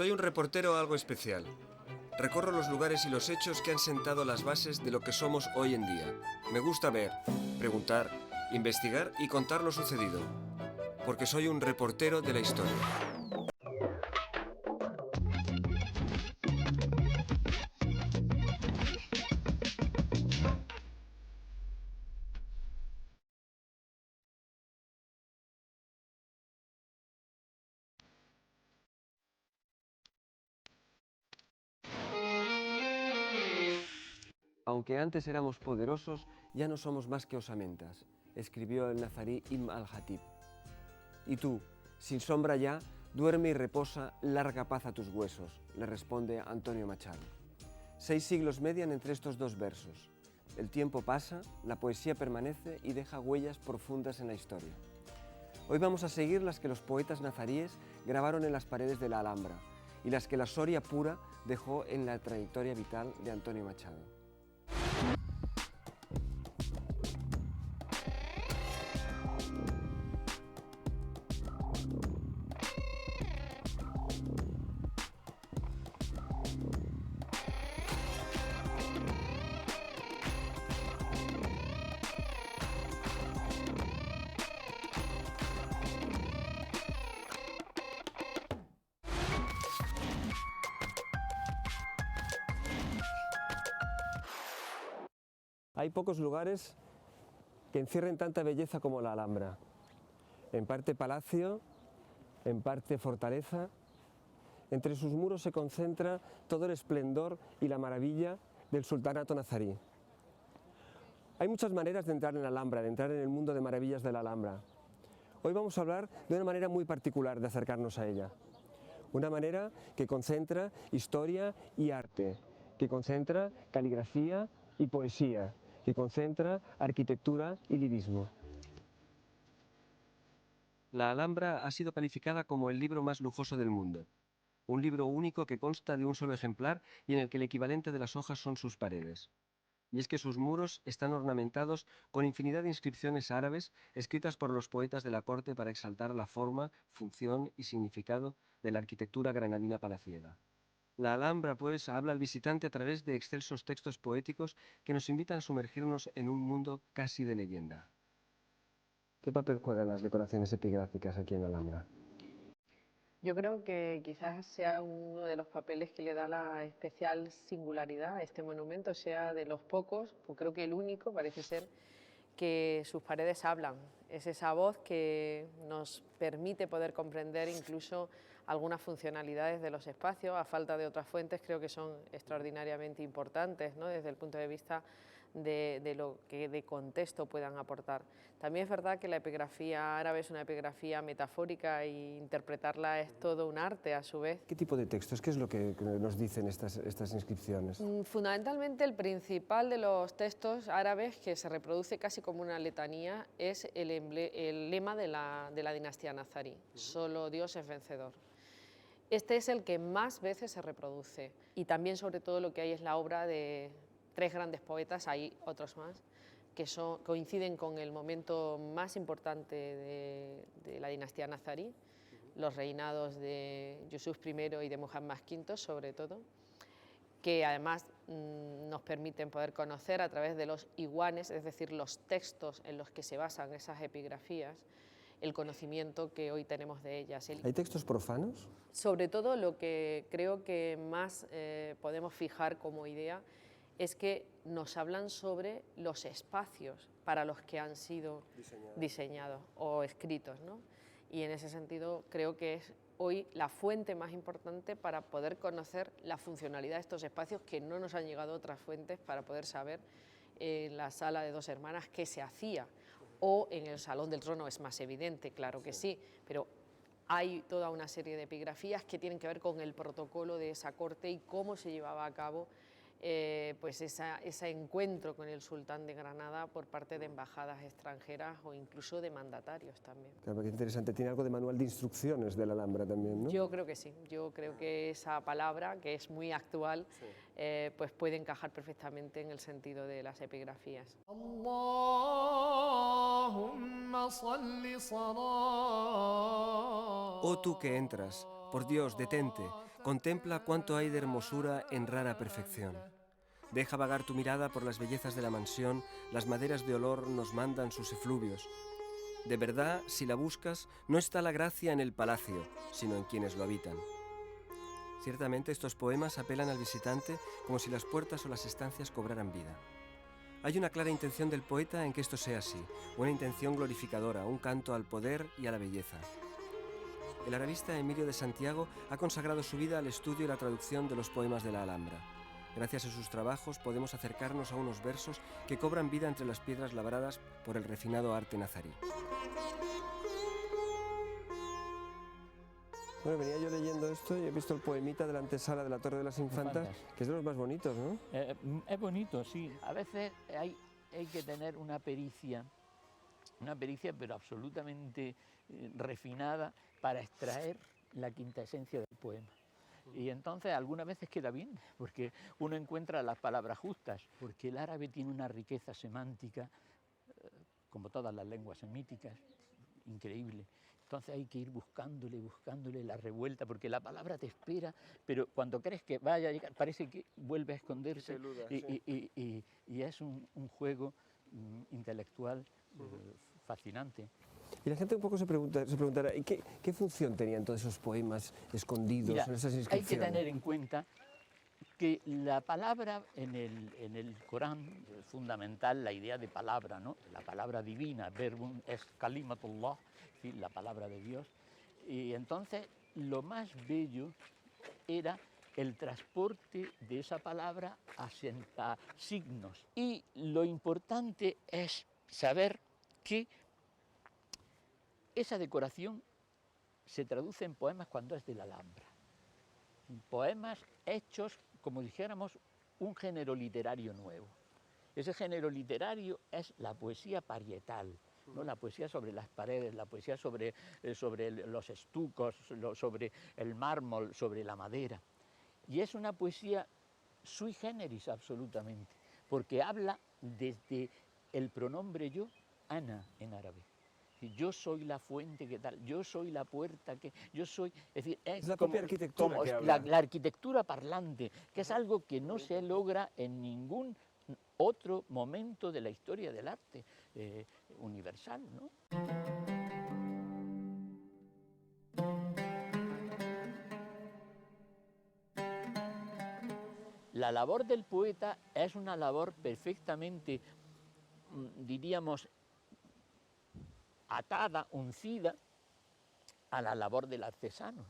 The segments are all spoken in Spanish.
Soy un reportero algo especial. Recorro los lugares y los hechos que han sentado las bases de lo que somos hoy en día. Me gusta ver, preguntar, investigar y contar lo sucedido. Porque soy un reportero de la historia. Aunque antes éramos poderosos, ya no somos más que osamentas, escribió el nazarí Ibn al-Hatib. Y tú, sin sombra ya, duerme y reposa, larga paz a tus huesos, le responde Antonio Machado. 6 siglos median entre estos dos versos. El tiempo pasa, la poesía permanece y deja huellas profundas en la historia. Hoy vamos a seguir las que los poetas nazaríes grabaron en las paredes de la Alhambra y las que la Soria pura dejó en la trayectoria vital de Antonio Machado. Hay pocos lugares que encierren tanta belleza como la Alhambra. En parte palacio, en parte fortaleza. Entre sus muros se concentra todo el esplendor y la maravilla del sultanato nazarí. Hay muchas maneras de entrar en la Alhambra, de entrar en el mundo de maravillas de la Alhambra. Hoy vamos a hablar de una manera muy particular de acercarnos a ella. Una manera que concentra historia y arte, que concentra caligrafía y poesía, que concentra arquitectura y lirismo. La Alhambra ha sido calificada como el libro más lujoso del mundo. Un libro único que consta de un solo ejemplar y en el que el equivalente de las hojas son sus paredes. Y es que sus muros están ornamentados con infinidad de inscripciones árabes escritas por los poetas de la corte para exaltar la forma, función y significado de la arquitectura granadina palaciega. La Alhambra, pues, habla al visitante a través de excelsos textos poéticos que nos invitan a sumergirnos en un mundo casi de leyenda. ¿Qué papel juegan las decoraciones epigráficas aquí en la Alhambra? Yo creo que quizás sea uno de los papeles que le da la especial singularidad a este monumento, sea de los pocos, pues creo que el único parece ser que sus paredes hablan. Es esa voz que nos permite poder comprender incluso algunas funcionalidades de los espacios, a falta de otras fuentes, creo que son extraordinariamente importantes, ¿no? Desde el punto de vista de lo que de contexto puedan aportar. También es verdad que la epigrafía árabe es una epigrafía metafórica e interpretarla es todo un arte a su vez. ¿Qué tipo de textos? ¿Qué es lo que nos dicen estas inscripciones? Fundamentalmente el principal de los textos árabes, que se reproduce casi como una letanía, es el lema de la dinastía nazarí: solo Dios es vencedor. Este es el que más veces se reproduce, y también sobre todo lo que hay es la obra de 3 grandes poetas, hay otros más, que coinciden con el momento más importante de la dinastía nazarí, los reinados de Yusuf I y de Muhammad V sobre todo, que además nos permiten poder conocer a través de los iwanes, es decir, los textos en los que se basan esas epigrafías, el conocimiento que hoy tenemos de ellas. ¿Hay textos profanos? Sobre todo lo que creo que más podemos fijar como idea es que nos hablan sobre los espacios para los que han sido diseñados o escritos, ¿no? Y en ese sentido creo que es hoy la fuente más importante para poder conocer la funcionalidad de estos espacios, que no nos han llegado otras fuentes para poder saber en la sala de 2 hermanas qué se hacía, o en el Salón del Trono es más evidente, claro que sí, pero hay toda una serie de epigrafías que tienen que ver con el protocolo de esa corte y cómo se llevaba a cabo pues ese encuentro con el sultán de Granada por parte de embajadas extranjeras o incluso de mandatarios también. Claro, qué interesante. Tiene algo de manual de instrucciones de la Alhambra también, ¿no? Yo creo que sí. Yo creo que esa palabra, que es muy actual, sí, pues puede encajar perfectamente en el sentido de las epigrafías. Oh tú que entras, Por Dios, detente, contempla cuánto hay de hermosura en rara perfección. Deja vagar tu mirada por las bellezas de la mansión, las maderas de olor nos mandan sus efluvios. De verdad, si la buscas, no está la gracia en el palacio, sino en quienes lo habitan. Ciertamente estos poemas apelan al visitante como si las puertas o las estancias cobraran vida. Hay una clara intención del poeta en que esto sea así, una intención glorificadora, un canto al poder y a la belleza. El arabista Emilio de Santiago ha consagrado su vida al estudio y la traducción de los poemas de la Alhambra. Gracias a sus trabajos podemos acercarnos a unos versos que cobran vida entre las piedras labradas por el refinado arte nazarí. Bueno, venía yo leyendo esto y he visto el poemita de la antesala de la Torre de las Infantas, que es de los más bonitos, ¿no? Es bonito, sí. A veces hay que tener una pericia pero absolutamente refinada para extraer la quintaesencia del poema. Y entonces algunas veces queda bien, porque uno encuentra las palabras justas, porque el árabe tiene una riqueza semántica, como todas las lenguas semíticas, increíble. Entonces hay que ir buscándole la revuelta, porque la palabra te espera, pero cuando crees que vaya a llegar, parece que vuelve a esconderse. Y es un juego intelectual fascinante. Y la gente un poco se preguntará, ¿y qué función tenían todos esos poemas escondidos en esas inscripciones? Hay que tener en cuenta que la palabra en el Corán es fundamental, la idea de palabra, ¿no? La palabra divina, verbum es kalimatullah, ¿sí? La palabra de Dios. Y entonces lo más bello era el transporte de esa palabra a signos. Y lo importante es saber que esa decoración se traduce en poemas cuando es de la Alhambra. Poemas hechos, como dijéramos, un género literario nuevo. Ese género literario es la poesía parietal, ¿no? La poesía sobre las paredes, la poesía sobre los estucos, sobre el mármol, sobre la madera. Y es una poesía sui generis absolutamente, porque habla desde el pronombre yo, ana en árabe. Yo soy la fuente que tal, yo soy la puerta que, yo soy, es decir, es la propia arquitectura como que habla. la arquitectura parlante, que es algo que no se logra en ningún otro momento de la historia del arte universal, ¿no? La labor del poeta es una labor perfectamente, diríamos, atada, uncida a la labor del artesano.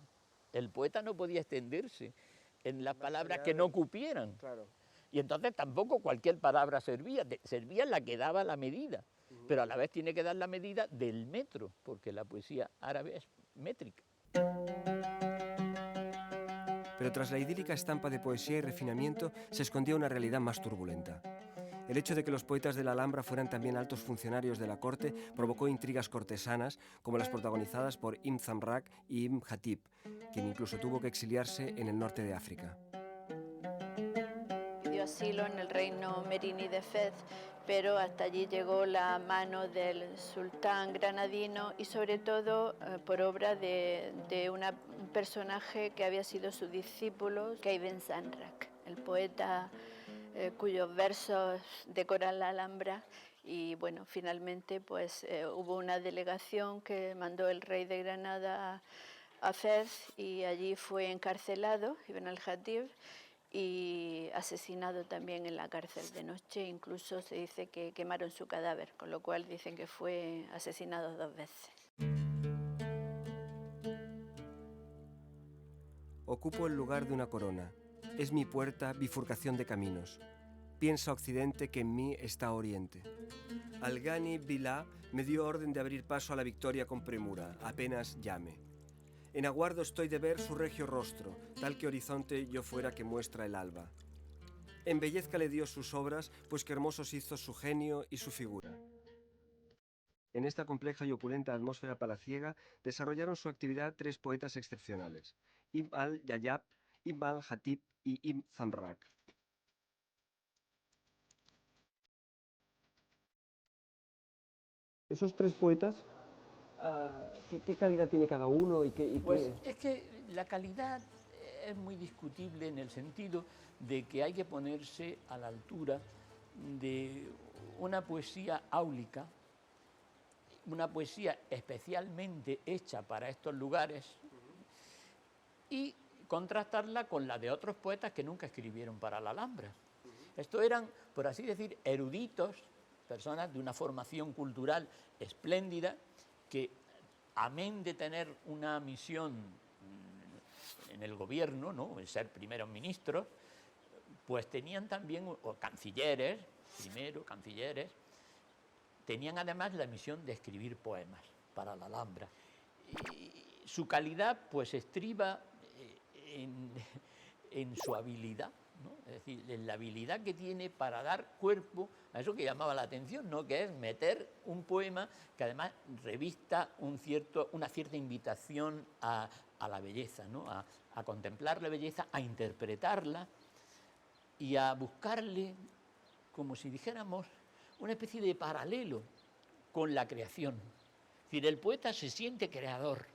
El poeta no podía extenderse en las palabras que no cupieran. Claro. Y entonces tampoco cualquier palabra servía, servía la que daba la medida, pero a la vez tiene que dar la medida del metro, porque la poesía árabe es métrica. Pero tras la idílica estampa de poesía y refinamiento se escondía una realidad más turbulenta. El hecho de que los poetas de la Alhambra fueran también altos funcionarios de la corte provocó intrigas cortesanas como las protagonizadas por Ibn Zamrak y Ibn Hatib, quien incluso tuvo que exiliarse en el norte de África. Dio asilo en el reino merini de Fez, pero hasta allí llegó la mano del sultán granadino y sobre todo por obra de un personaje que había sido su discípulo, que Ibn Zamrak, el poeta cuyos versos decoran la Alhambra. Y bueno, finalmente pues hubo una delegación que mandó el rey de Granada a Fez y allí fue encarcelado Ibn al-Hatib y asesinado también en la cárcel de noche. Incluso se dice que quemaron su cadáver, con lo cual dicen que fue asesinado 2 veces. Ocupo el lugar de una corona. Es mi puerta, bifurcación de caminos. Piensa Occidente que en mí está Oriente. Al-Ghani Billah me dio orden de abrir paso a la victoria con premura, apenas llame. En aguardo estoy de ver su regio rostro, tal que horizonte yo fuera que muestra el alba. Embellezcale Dios sus obras, pues que hermosos hizo su genio y su figura. En esta compleja y opulenta atmósfera palaciega desarrollaron su actividad 3 poetas excepcionales, Ibn al-Yayab, Ibn al-Hatib y Ibn Zamrak. Esos 3 poetas, ¿qué calidad tiene cada uno? Pues es que La calidad es muy discutible en el sentido de que hay que ponerse a la altura de una poesía áulica, una poesía especialmente hecha para estos lugares, y contrastarla con la de otros poetas que nunca escribieron para la Alhambra. Estos eran, por así decir, eruditos, personas de una formación cultural espléndida, que, amén de tener una misión en el gobierno, ¿no?, el ser primeros ministros, pues tenían también, o cancilleres, tenían además la misión de escribir poemas para la Alhambra. Y su calidad pues estriba en su habilidad, ¿no? Es decir, en la habilidad que tiene para dar cuerpo a eso que llamaba la atención, ¿no?, que es meter un poema que además revista una cierta invitación a la belleza, ¿no?, a contemplar la belleza, a interpretarla y a buscarle, como si dijéramos, una especie de paralelo con la creación. Es decir, el poeta se siente creador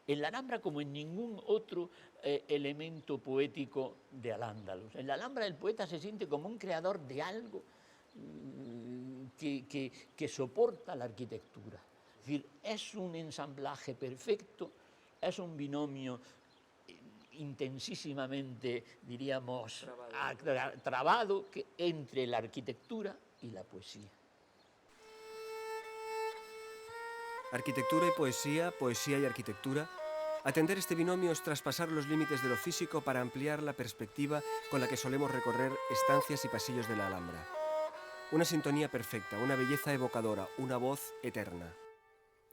en la Alhambra como en ningún otro elemento poético de Al-Ándalus. En la Alhambra el poeta se siente como un creador de algo que soporta la arquitectura. Es decir, es un ensamblaje perfecto, es un binomio intensísimamente, diríamos, trabado entre la arquitectura y la poesía. Arquitectura y poesía, poesía y arquitectura. Atender este binomio es traspasar los límites de lo físico para ampliar la perspectiva con la que solemos recorrer estancias y pasillos de la Alhambra. Una sintonía perfecta, una belleza evocadora, una voz eterna.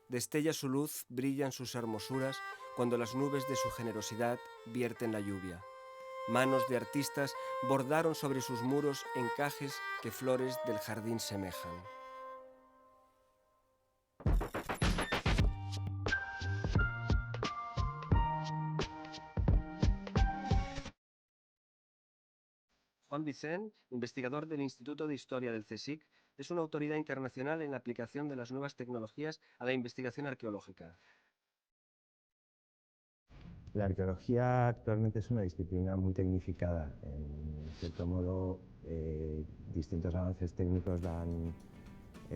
Destella su luz, brillan sus hermosuras cuando las nubes de su generosidad vierten la lluvia. Manos de artistas bordaron sobre sus muros encajes que flores del jardín semejan. Juan Vicent, investigador del Instituto de Historia del CSIC, es una autoridad internacional en la aplicación de las nuevas tecnologías a la investigación arqueológica. La arqueología actualmente es una disciplina muy tecnificada. En cierto modo, distintos avances técnicos la han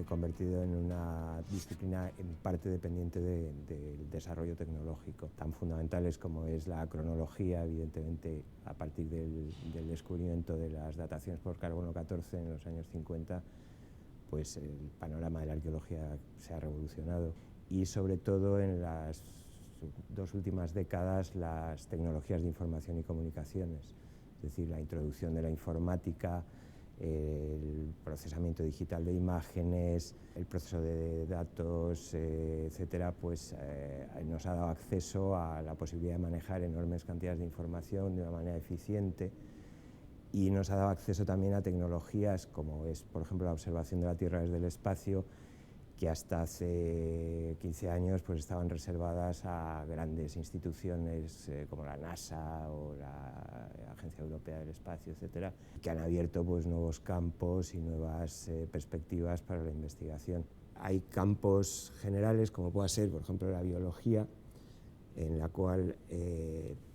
convertido en una disciplina en parte dependiente del desarrollo tecnológico, tan fundamentales como es la cronología, evidentemente a partir del descubrimiento de las dataciones por carbono 14 en los años 50, pues el panorama de la arqueología se ha revolucionado, y sobre todo en las dos últimas décadas las tecnologías de información y comunicaciones, es decir, la introducción de la informática, el procesamiento digital de imágenes, el proceso de datos, etcétera, pues nos ha dado acceso a la posibilidad de manejar enormes cantidades de información de una manera eficiente, y nos ha dado acceso también a tecnologías como es, por ejemplo, la observación de la Tierra desde el espacio, que hasta hace 15 años pues estaban reservadas a grandes instituciones como la NASA o la Agencia Europea del Espacio, etcétera, que han abierto pues nuevos campos y nuevas perspectivas para la investigación. Hay campos generales, como pueda ser, por ejemplo, la biología, en la cual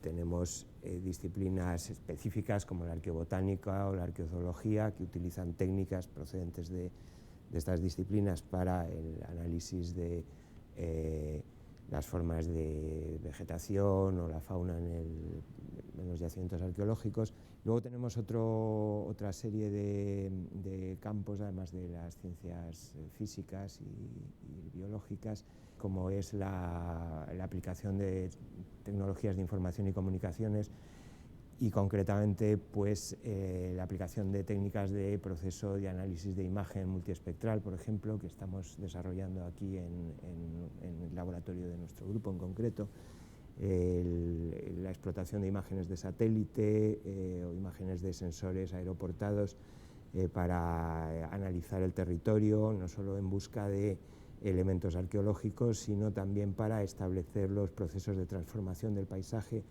tenemos disciplinas específicas como la arqueobotánica o la arqueozoología, que utilizan técnicas procedentes de estas disciplinas para el análisis de las formas de vegetación o la fauna en los yacimientos arqueológicos. Luego tenemos otra serie de campos, además de las ciencias físicas y biológicas, como es la aplicación de tecnologías de información y comunicaciones, y concretamente pues, la aplicación de técnicas de proceso de análisis de imagen multiespectral, por ejemplo, que estamos desarrollando aquí en el laboratorio de nuestro grupo en concreto, la explotación de imágenes de satélite o imágenes de sensores aeroportados para analizar el territorio, no solo en busca de elementos arqueológicos, sino también para establecer los procesos de transformación del paisaje,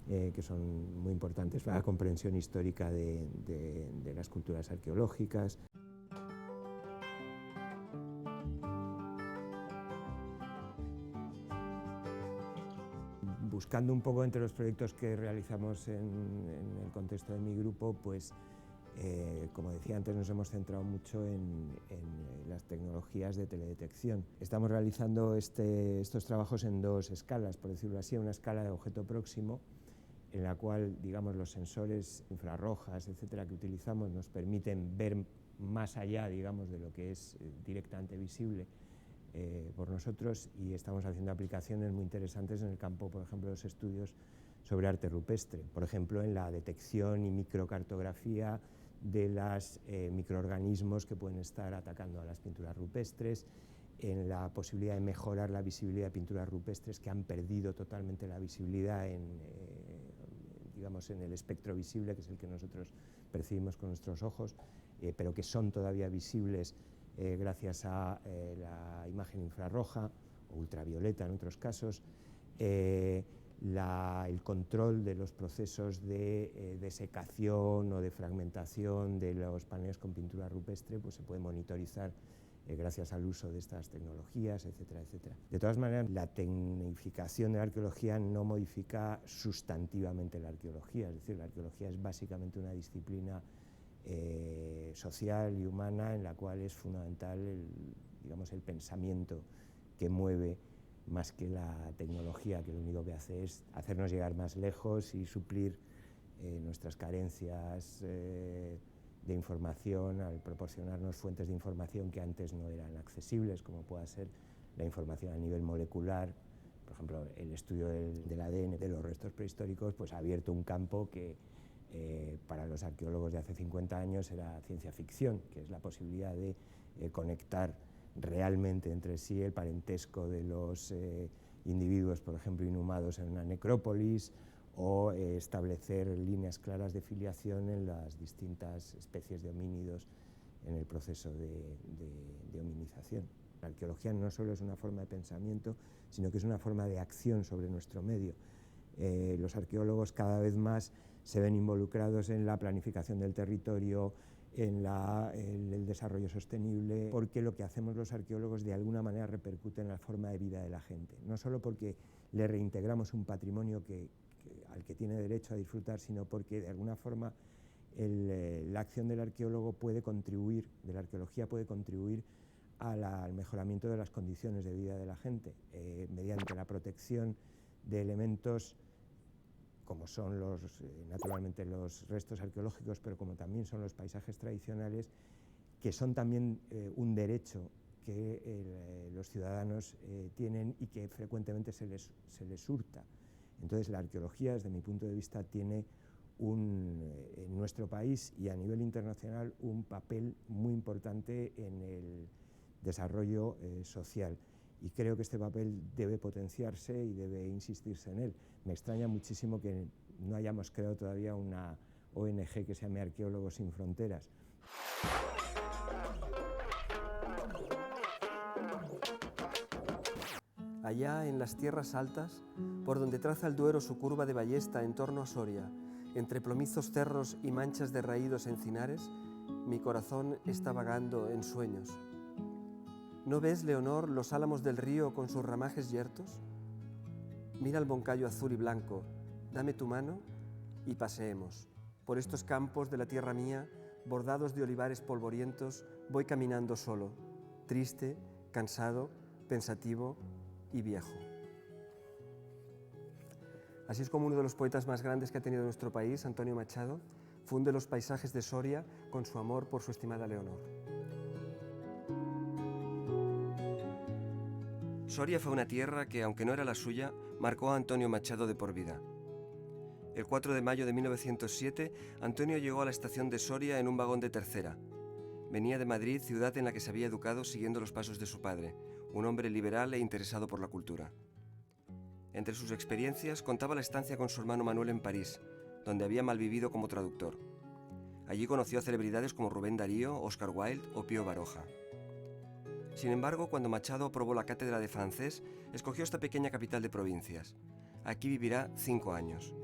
que son muy importantes para la comprensión histórica de las culturas arqueológicas. buscando un poco entre los proyectos que realizamos en el contexto de mi grupo, pues como decía antes, nos hemos centrado mucho en las tecnologías de teledetección. Estamos realizando estos trabajos en dos escalas, por decirlo así, una escala de objeto próximo, en la cual, digamos, los sensores infrarrojas, etcétera, que utilizamos nos permiten ver más allá, digamos, de lo que es directamente visible por nosotros, y estamos haciendo aplicaciones muy interesantes en el campo, por ejemplo, de los estudios sobre arte rupestre, por ejemplo, en la detección y microcartografía de los microorganismos que pueden estar atacando a las pinturas rupestres, en la posibilidad de mejorar la visibilidad de pinturas rupestres que han perdido totalmente la visibilidad digamos, en el espectro visible, que es el que nosotros percibimos con nuestros ojos, pero que son todavía visibles gracias a la imagen infrarroja o ultravioleta en otros casos. El control de los procesos de desecación o de fragmentación de los paneles con pintura rupestre, pues se puede monitorizar gracias al uso de estas tecnologías, etcétera, etcétera. De todas maneras, la tecnificación de la arqueología no modifica sustantivamente la arqueología, es decir, la arqueología es básicamente una disciplina social y humana en la cual es fundamental digamos, el pensamiento que mueve más que la tecnología, que lo único que hace es hacernos llegar más lejos y suplir nuestras carencias de información al proporcionarnos fuentes de información que antes no eran accesibles, como pueda ser la información a nivel molecular. Por ejemplo, el estudio del ADN de los restos prehistóricos pues, ha abierto un campo que para los arqueólogos de hace 50 años era ciencia ficción, que es la posibilidad de conectar realmente entre sí el parentesco de los individuos, por ejemplo, inhumados en una necrópolis, o establecer líneas claras de filiación en las distintas especies de homínidos en el proceso de hominización. La arqueología no solo es una forma de pensamiento, sino que es una forma de acción sobre nuestro medio. Los arqueólogos cada vez más se ven involucrados en la planificación del territorio, en el desarrollo sostenible, porque lo que hacemos los arqueólogos de alguna manera repercute en la forma de vida de la gente. No solo porque le reintegramos un patrimonio al que tiene derecho a disfrutar, sino porque de alguna forma la acción del arqueólogo puede contribuir, de la arqueología puede contribuir al mejoramiento de las condiciones de vida de la gente, mediante la protección de elementos como son naturalmente los restos arqueológicos, pero como también son los paisajes tradicionales, que son también un derecho que los ciudadanos tienen y que frecuentemente se les hurta. Entonces la arqueología, desde mi punto de vista, tiene en nuestro país y a nivel internacional un papel muy importante en el desarrollo social. Y creo que este papel debe potenciarse y debe insistirse en él. Me extraña muchísimo que no hayamos creado todavía una ONG que se llame Arqueólogos Sin Fronteras. Allá en las tierras altas, por donde traza el Duero su curva de ballesta en torno a Soria, entre plomizos cerros y manchas de raídos encinares, mi corazón está vagando en sueños. ¿No ves, Leonor, los álamos del río con sus ramajes yertos? Mira el moncayo azul y blanco, dame tu mano y paseemos. Por estos campos de la tierra mía, bordados de olivares polvorientos, voy caminando solo, triste, cansado, pensativo y viejo. Así es como uno de los poetas más grandes que ha tenido nuestro país, Antonio Machado, funde los paisajes de Soria con su amor por su estimada Leonor. Soria fue una tierra que, aunque no era la suya, marcó a Antonio Machado de por vida. El 4 de mayo de 1907, Antonio llegó a la estación de Soria en un vagón de tercera. Venía de Madrid, ciudad en la que se había educado siguiendo los pasos de su padre, un hombre liberal e interesado por la cultura. Entre sus experiencias contaba la estancia con su hermano Manuel en París, donde había malvivido como traductor. Allí conoció a celebridades como Rubén Darío, Oscar Wilde o Pío Baroja. Sin embargo, cuando Machado aprobó la cátedra de francés, escogió esta pequeña capital de provincias. Aquí vivirá 5 años.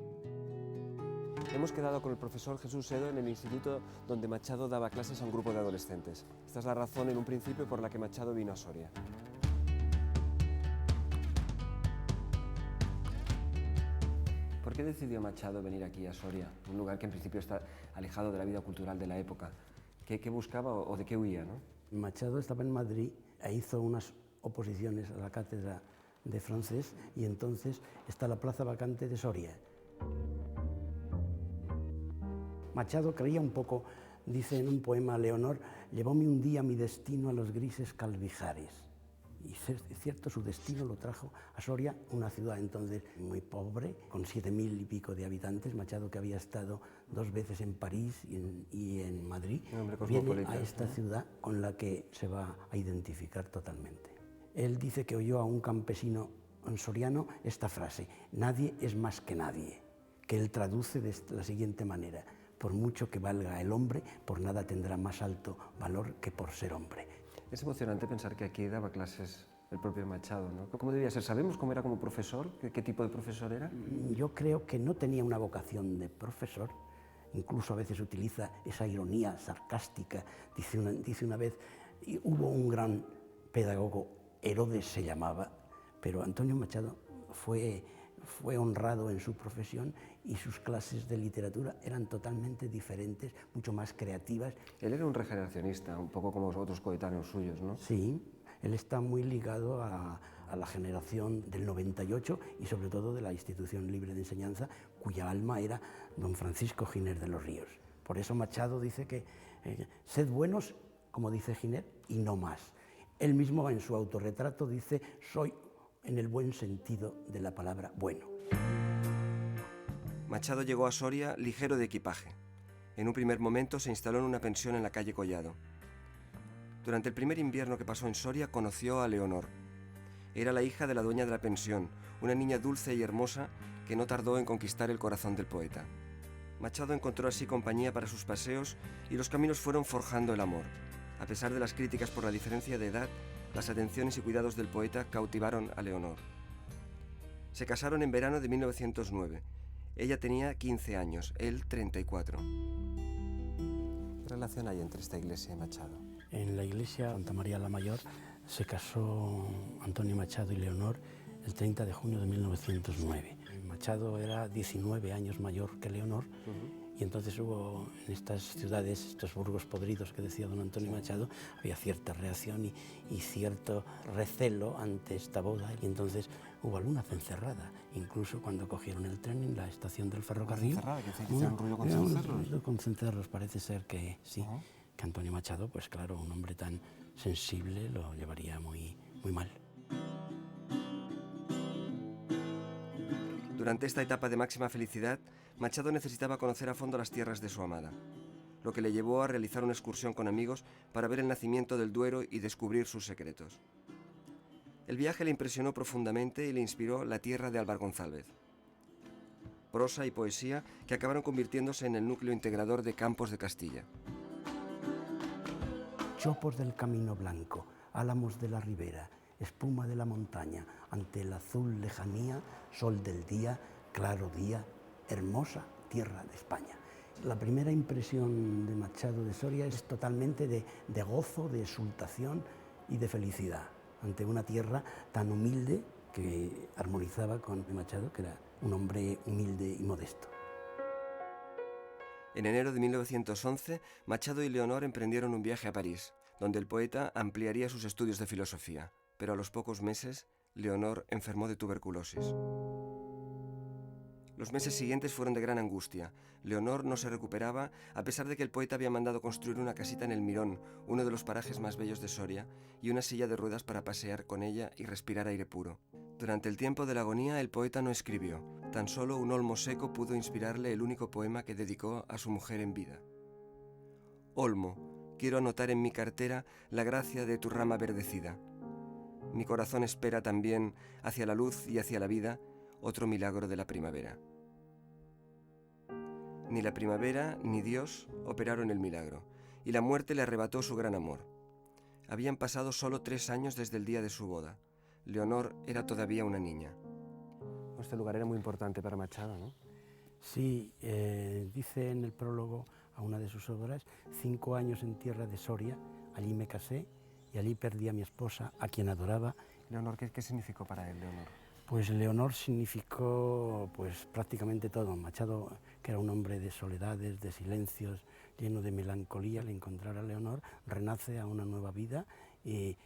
Hemos quedado con el profesor Jesús Sedo en el instituto donde Machado daba clases a un grupo de adolescentes. Esta es la razón en un principio por la que Machado vino a Soria. ¿por qué decidió Machado venir aquí a Soria, un lugar que en principio está alejado de la vida cultural de la época? ¿Qué buscaba o de qué huía, ¿no? Machado estaba en Madrid e hizo unas oposiciones a la cátedra de francés y entonces está la plaza vacante de Soria. Machado creía un poco, dice en un poema Leonor, llevóme un día mi destino a los grises Calvijares. Y es cierto, su destino lo trajo a Soria, una ciudad entonces muy pobre, con 7.000 y pico de habitantes. Machado, que había estado 2 veces en París y en Madrid, viene a esta ciudad con la que se va a identificar totalmente. Él dice que oyó a un campesino soriano esta frase: nadie es más que nadie, que él traduce de la siguiente manera: por mucho que valga el hombre, por nada tendrá más alto valor que por ser hombre. Es emocionante pensar que aquí daba clases el propio Machado, ¿no? ¿Cómo debía ser? ¿Sabemos cómo era como profesor? ¿Qué tipo de profesor era? Yo creo que no tenía una vocación de profesor, incluso a veces utiliza esa ironía sarcástica. Dice una vez, hubo un gran pedagogo, Herodes se llamaba, pero Antonio Machado fue honrado en su profesión y sus clases de literatura eran totalmente diferentes, mucho más creativas. Él era un regeneracionista, un poco como los otros coetáneos suyos, ¿no? Sí, él está muy ligado a la generación del 98 y sobre todo de la Institución Libre de Enseñanza, cuya alma era don Francisco Giner de los Ríos. Por eso Machado dice que sed buenos, como dice Giner, y no más. Él mismo en su autorretrato dice: soy en el buen sentido de la palabra bueno. Machado llegó a Soria ligero de equipaje. En un primer momento se instaló en una pensión en la calle Collado. Durante el primer invierno que pasó en Soria conoció a Leonor. Era la hija de la dueña de la pensión, una niña dulce y hermosa que no tardó en conquistar el corazón del poeta. Machado encontró así compañía para sus paseos y los caminos fueron forjando el amor. A pesar de las críticas por la diferencia de edad, las atenciones y cuidados del poeta cautivaron a Leonor. Se casaron en verano de 1909. Ella tenía 15 años, él 34. ¿Qué relación hay entre esta iglesia y Machado? En la iglesia Santa María la Mayor se casó Antonio Machado y Leonor el 30 de junio de 1909. Machado era 19 años mayor que Leonor. Y entonces hubo en estas ciudades, estos burgos podridos que decía don Antonio Machado, había cierta reacción y cierto recelo ante esta boda, y entonces hubo alguna cencerrada, incluso cuando cogieron el tren en la estación del ferrocarril. ¿Cencerrada? ¿Que hicieron ruido con cencerros? Ruido con cencerros, parece ser que sí, que Antonio Machado, pues claro, un hombre tan sensible lo llevaría muy, muy mal. Durante esta etapa de máxima felicidad, Machado necesitaba conocer a fondo las tierras de su amada, lo que le llevó a realizar una excursión con amigos para ver el nacimiento del Duero y descubrir sus secretos. El viaje le impresionó profundamente y le inspiró La tierra de Álvar González. Prosa y poesía que acabaron convirtiéndose en el núcleo integrador de Campos de Castilla. Chopos del camino blanco, álamos de la ribera, espuma de la montaña, ante el azul lejanía, sol del día, claro día, hermosa tierra de España. La primera impresión de Machado de Soria es totalmente de gozo, de exultación y de felicidad ante una tierra tan humilde que armonizaba con Machado, que era un hombre humilde y modesto. En enero de 1911, Machado y Leonor emprendieron un viaje a París, donde el poeta ampliaría sus estudios de filosofía, pero a los pocos meses, Leonor enfermó de tuberculosis. Los meses siguientes fueron de gran angustia. Leonor no se recuperaba, a pesar de que el poeta había mandado construir una casita en el Mirón, uno de los parajes más bellos de Soria, y una silla de ruedas para pasear con ella y respirar aire puro. Durante el tiempo de la agonía, el poeta no escribió. Tan solo un olmo seco pudo inspirarle el único poema que dedicó a su mujer en vida. Olmo, quiero anotar en mi cartera la gracia de tu rama verdecida. Mi corazón espera también, hacia la luz y hacia la vida, otro milagro de la primavera. Ni la primavera ni Dios operaron el milagro, y la muerte le arrebató su gran amor. Habían pasado solo 3 años desde el día de su boda. Leonor era todavía una niña. Este lugar era muy importante para Machado, ¿no? Sí, dice en el prólogo a una de sus obras: 5 años en tierra de Soria, allí me casé y allí perdí a mi esposa, a quien adoraba. Leonor, ¿qué significó para él, Leonor? Pues Leonor significó pues prácticamente todo. Machado, que era un hombre de soledades, de silencios, lleno de melancolía, al encontrar a Leonor, renace a una nueva vida y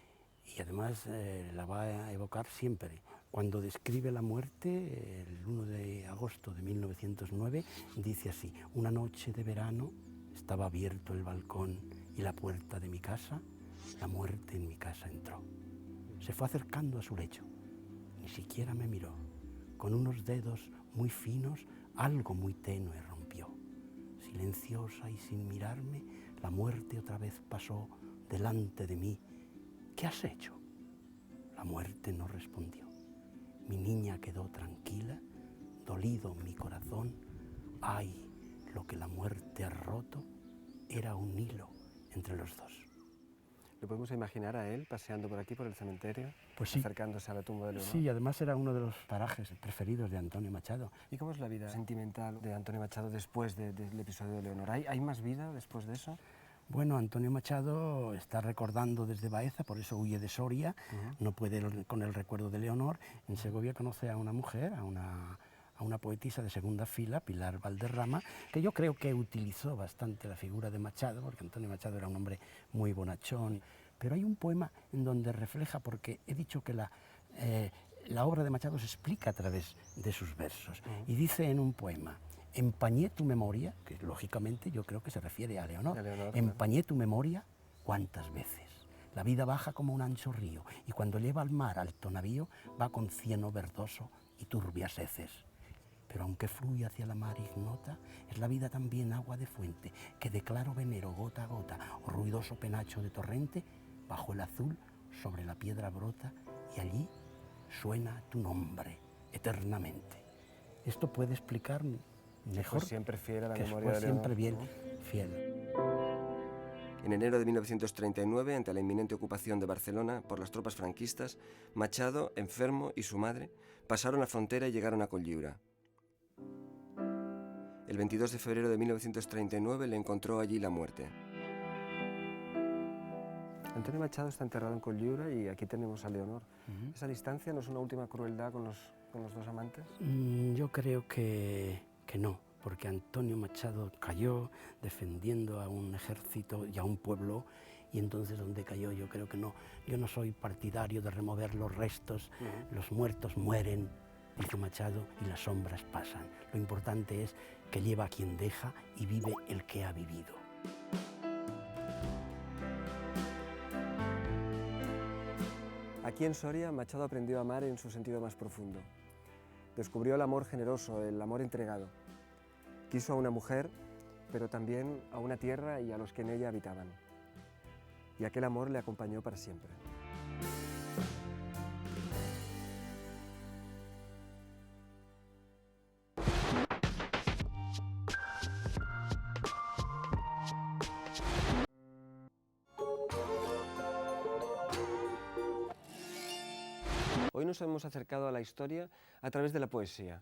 además la va a evocar siempre. Cuando describe la muerte, el 1 de agosto de 1909, dice así: una noche de verano, estaba abierto el balcón y la puerta de mi casa, la muerte en mi casa entró. Se fue acercando a su lecho, ni siquiera me miró, con unos dedos muy finos algo muy tenue rompió. Silenciosa y sin mirarme, la muerte otra vez pasó delante de mí. ¿Qué has hecho? La muerte no respondió. Mi niña quedó tranquila, dolido mi corazón. Ay, lo que la muerte ha roto era un hilo entre los dos. ¿Lo podemos imaginar a él paseando por aquí, por el cementerio, pues sí, acercándose a la tumba de Leonor? Sí, además era uno de los parajes preferidos de Antonio Machado. ¿Y cómo es la vida sentimental de Antonio Machado después del episodio de Leonor? ¿Hay más vida después de eso? Bueno, Antonio Machado está recordando desde Baeza, por eso huye de Soria, no puede con el recuerdo de Leonor. En Segovia conoce a una mujer, a una poetisa de segunda fila, Pilar Valderrama, que yo creo que utilizó bastante la figura de Machado, porque Antonio Machado era un hombre muy bonachón. Pero hay un poema en donde refleja, porque he dicho que la obra de Machado se explica a través de sus versos, y dice en un poema: empañé tu memoria, que lógicamente yo creo que se refiere a Leonor, empañé tu memoria cuántas veces. La vida baja como un ancho río, y cuando lleva al mar alto navío, va con cieno verdoso y turbias heces. Pero aunque fluye hacia la mar ignota, es la vida también agua de fuente, que de claro venero gota a gota, o ruidoso penacho de torrente, bajo el azul sobre la piedra brota, y allí suena tu nombre eternamente. Esto puede explicar mejor, siempre fiel a la que memoria de siempre Leonor, bien fiel. En enero de 1939, ante la inminente ocupación de Barcelona por las tropas franquistas, Machado, enfermo, y su madre pasaron la frontera y llegaron a Cotlliure. El 22 de febrero de 1939 le encontró allí la muerte. Antonio Machado está enterrado en Cotlliure y aquí tenemos a Leonor. ¿Esa distancia no es una última crueldad con los dos amantes? Yo creo que no, porque Antonio Machado cayó defendiendo a un ejército y a un pueblo, y entonces donde cayó yo creo que no. Yo no soy partidario de remover los restos, los muertos mueren, dice Machado, y las sombras pasan. Lo importante es que lleva a quien deja y vive el que ha vivido. Aquí en Soria, Machado aprendió a amar en su sentido más profundo. Descubrió el amor generoso, el amor entregado. Quiso a una mujer, pero también a una tierra y a los que en ella habitaban. Y aquel amor le acompañó para siempre. Hoy nos hemos acercado a la historia a través de la poesía,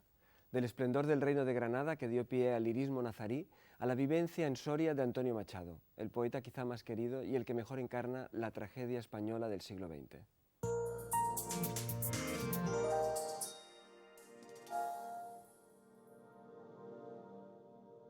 del esplendor del reino de Granada que dio pie al lirismo nazarí, a la vivencia en Soria de Antonio Machado, el poeta quizá más querido y el que mejor encarna la tragedia española del siglo XX.